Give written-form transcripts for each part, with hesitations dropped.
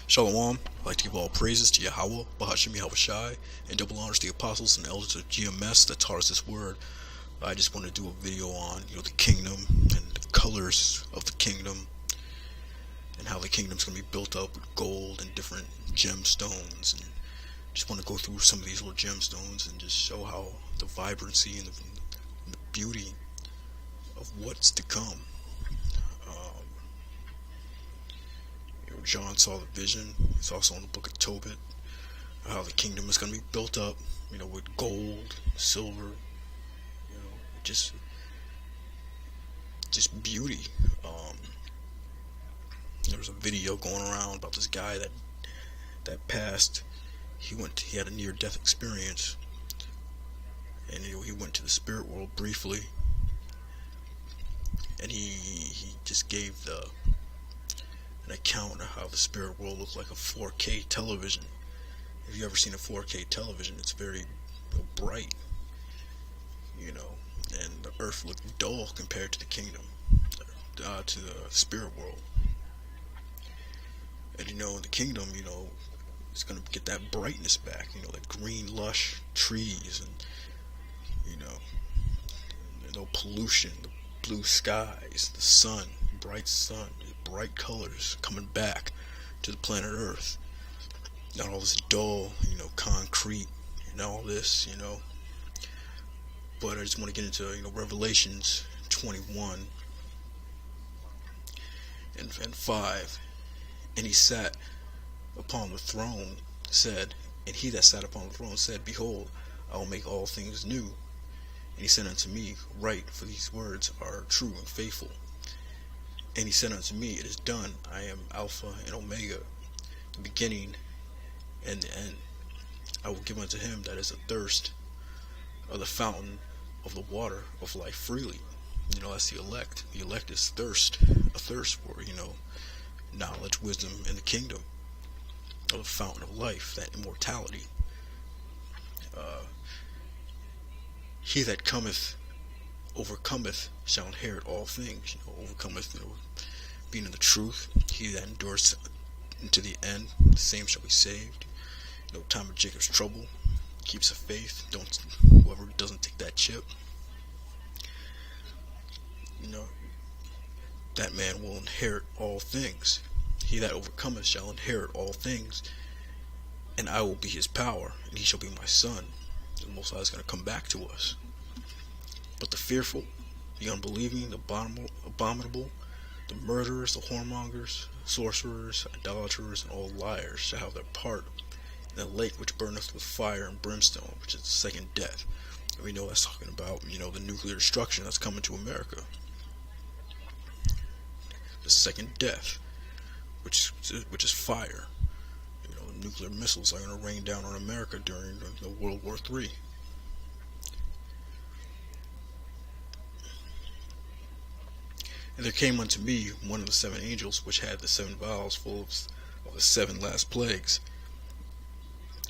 Shalom. I'd like to give all praises to Yahweh, Bahashim Yahushai, and double honors to the apostles and elders of GMS that taught us this word. I just want to do a video on, the kingdom and the colors of the kingdom and how the kingdom's going to be built up with gold and different gemstones. And just want to go through some of these little gemstones and just show how the vibrancy and the beauty of what's to come. John saw the vision. It's also in the book of Tobit, how the kingdom is going to be built up, with gold, silver, just beauty. There was a video going around about this guy that passed. He had a near-death experience, and he went to the spirit world briefly, and he just gave an account of how the spirit world looked like a 4K television. If you've ever seen a 4K television, it's very bright, and the earth looked dull compared to the kingdom, to the spirit world. And in the kingdom, it's going to get that brightness back, that green lush trees and, no pollution, the blue skies, the sun, bright colors coming back to the planet Earth. Not all this dull, concrete and all this, But I just want to get into, Revelations 21 and 5. And he sat upon the throne, and he that sat upon the throne said, Behold, I will make all things new. And he said unto me, Write, for these words are true and faithful. And he said unto me, It is done. I am Alpha and Omega, the beginning and the end. I will give unto him that is athirst of the fountain of the water of life freely. That's the elect. The elect is a thirst for, knowledge, wisdom, and the kingdom of the fountain of life, that immortality. He that overcometh shall inherit all things. Overcometh, being in the truth. He that endures into the end, the same shall be saved. Time of Jacob's trouble, keeps the faith. Whoever doesn't take that chip, that man will inherit all things. He that overcometh shall inherit all things, and I will be his power, and he shall be my son. The Most High is going to come back to us. But the fearful, the unbelieving, the abominable, the murderers, the whoremongers, sorcerers, idolaters, and all liars shall have their part in the lake which burneth with fire and brimstone, which is the second death. And we know that's talking about, the nuclear destruction that's coming to America. The second death, which is fire. Nuclear missiles are going to rain down on America during the World War III. And there came unto me one of the seven angels, which had the seven vials full of the seven last plagues,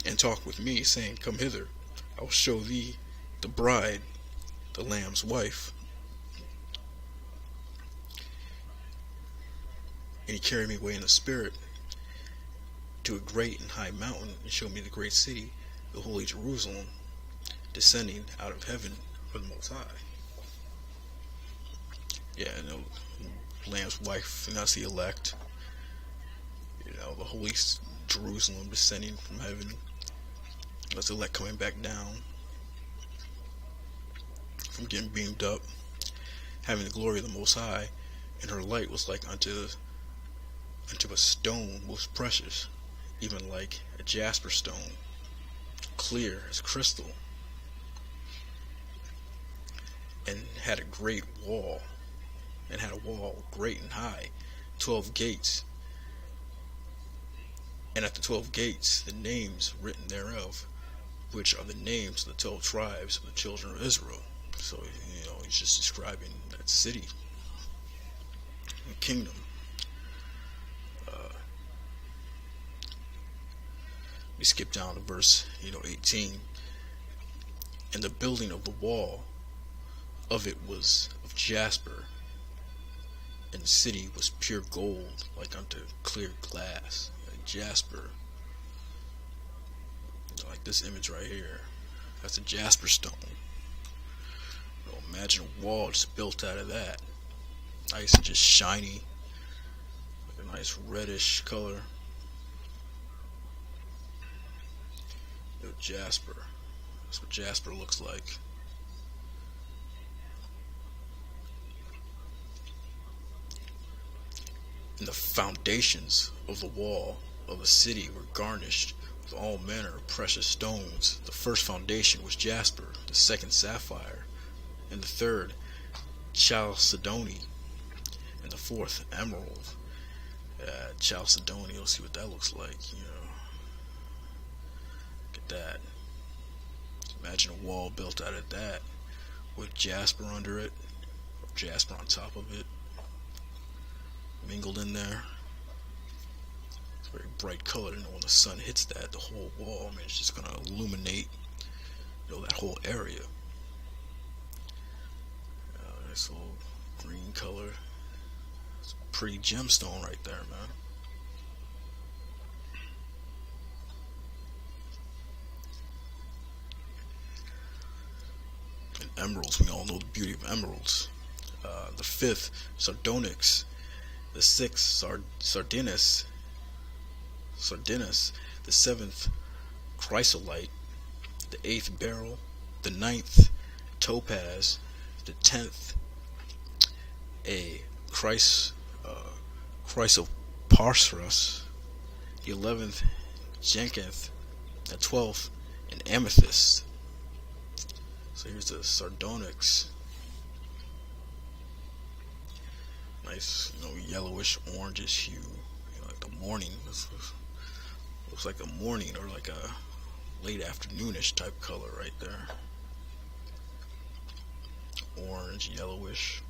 and talked with me, saying, Come hither, I will show thee the bride, the Lamb's wife. And he carried me away in the spirit to a great and high mountain, and showed me the great city, the holy Jerusalem, descending out of heaven from the Most High. Yeah, Lamb's wife, and that's the elect. The holy Jerusalem descending from heaven. That's the elect coming back down from getting beamed up, having the glory of the Most High, and her light was like unto a stone most precious, even like a jasper stone, clear as crystal, and had a great wall, great and high, 12 gates, and at the 12 gates the names written thereof, which are the names of the 12 tribes of the children of Israel. So he's just describing that city, the kingdom. We skip down to verse 18. And the building of the wall of it was of jasper, and the city was pure gold, like unto clear glass. jasper. Like this image right here. That's a jasper stone. Imagine a wall just built out of that. Nice and just shiny. Like a nice reddish color. Jasper. That's what jasper looks like. And the foundations of the wall of a city were garnished with all manner of precious stones. The first foundation was jasper, the second sapphire, and the third chalcedony, and the fourth emerald. Chalcedony, let's see what that looks like. Look at that. Imagine a wall built out of that with jasper under it, or jasper on top of it, mingled in there. It's very bright color, and when the sun hits that, the whole wall, it's just gonna illuminate, that whole area. Nice little green color. It's a pretty gemstone right there, man. And emeralds, we all know the beauty of emeralds. The fifth, sardonyx. The sixth, sardinus. The seventh, chrysolite. The eighth, beryl. The ninth, topaz. The 10th, a chrysoparsus. The 11th, jacinth. The 12th, an amethyst. So here's the sardonyx. Nice, yellowish, orangish hue. Like the morning. Looks like a morning or like a late afternoonish type color right there. Orange, yellowish.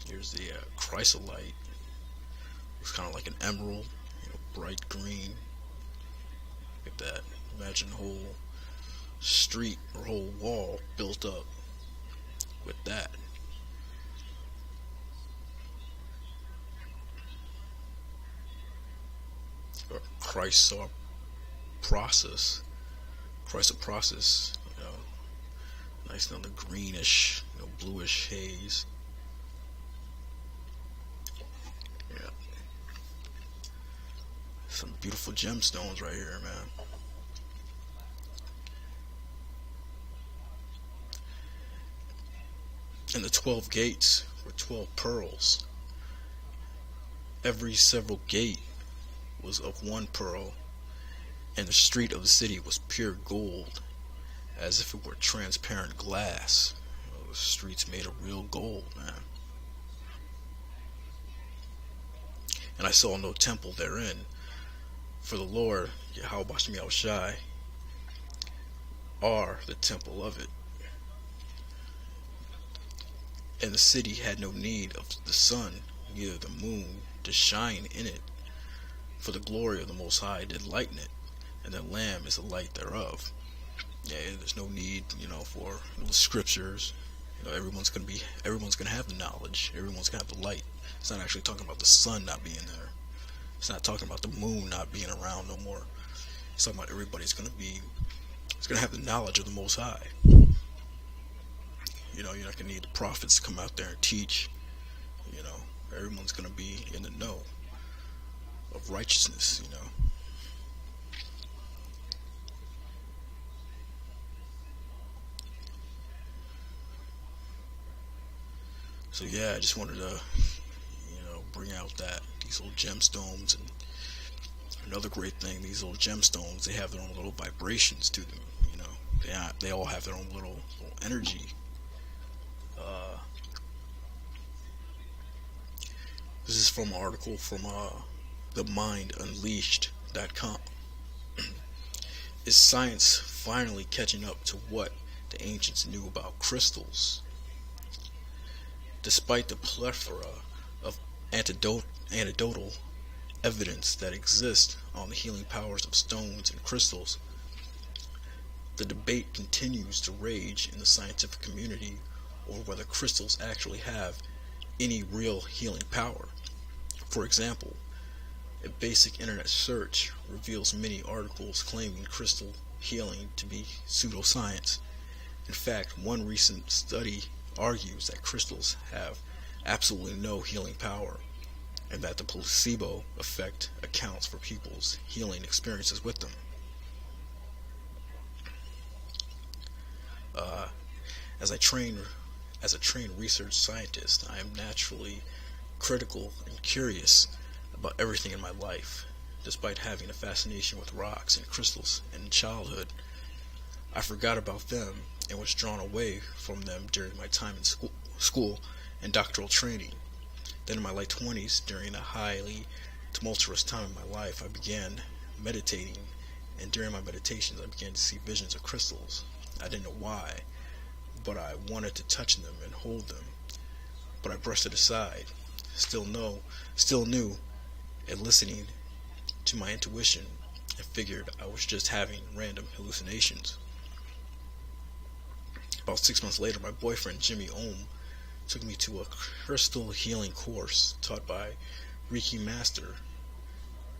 Here's the chrysolite. Looks kind of like an emerald, bright green. Look at that. Imagine a whole street or whole wall built up with that. Or chrysoprocess. Nice another greenish, bluish haze. Yeah. Some beautiful gemstones right here, man. And the 12 gates were 12 pearls. Every several gate was of one pearl, and the street of the city was pure gold, as if it were transparent glass. The streets made of real gold, man. And I saw no temple therein, for the Lord, Yahweh Bashmi Al-Shai, are the temple of it. And the city had no need of the sun, neither the moon, to shine in it, for the glory of the Most High did lighten it, and the Lamb is the light thereof. Yeah, there's no need, for the scriptures. Everyone's gonna have the knowledge. Everyone's gonna have the light. It's not actually talking about the sun not being there. It's not talking about the moon not being around no more. It's talking about everybody's gonna have the knowledge of the Most High. You're not gonna need the prophets to come out there and teach. Everyone's gonna be in the know of righteousness. So yeah, I just wanted to, bring out these little gemstones. And another great thing, these little gemstones, they have their own little vibrations to them. They all have their own little energy. This is from an article from themindunleashed.com. Is science finally catching up to what the ancients knew about crystals? Despite the plethora of anecdotal evidence that exists on the healing powers of stones and crystals, the debate continues to rage in the scientific community over whether crystals actually have any real healing power. For example, a basic internet search reveals many articles claiming crystal healing to be pseudoscience. In fact, one recent study argues that crystals have absolutely no healing power, and that the placebo effect accounts for people's healing experiences with them. Uh, as I train as a trained research scientist, I am naturally critical and curious about everything in my life. Despite having a fascination with rocks and crystals in childhood, I forgot about them and was drawn away from them during my time in school and doctoral training. Then in my late 20s, during a highly tumultuous time in my life, I began meditating, and during my meditations I began to see visions of crystals. I didn't know why, but I wanted to touch them and hold them, but I brushed it aside. Still new, and listening to my intuition, I figured I was just having random hallucinations. About 6 months later, my boyfriend Jimmy Ohm took me to a crystal healing course taught by Reiki master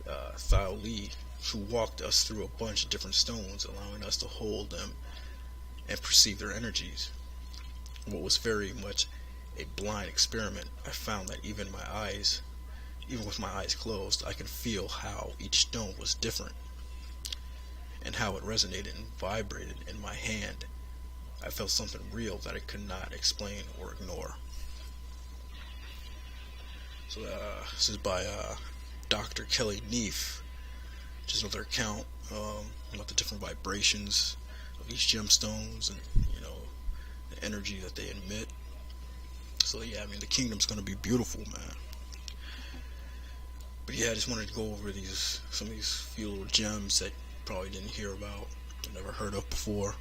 Thao Lee, who walked us through a bunch of different stones, allowing us to hold them and perceive their energies. What was very much a blind experiment, I found that even with my eyes closed, I could feel how each stone was different and how it resonated and vibrated in my hand. I felt something real that I could not explain or ignore. So this is by Dr. Kelly Neef. Just another account about the different vibrations of each gemstones and the energy that they emit. So yeah, I mean the kingdom's gonna be beautiful, man. But yeah, I just wanted to go over some of these few little gems that you probably didn't hear about, never heard of before.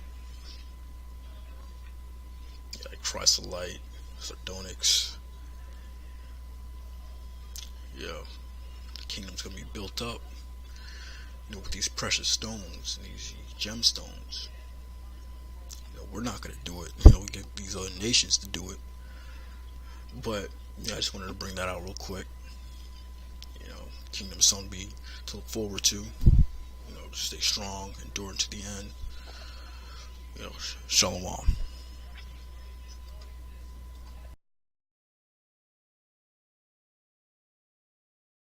Yeah, like chrysolite, sardonyx. Yeah, the kingdom's gonna be built up, with these precious stones and these gemstones. We're not gonna do it. We get these other nations to do it. But yeah, I just wanted to bring that out real quick. Kingdom is something to look forward to. To stay strong, endure to the end. Shalom.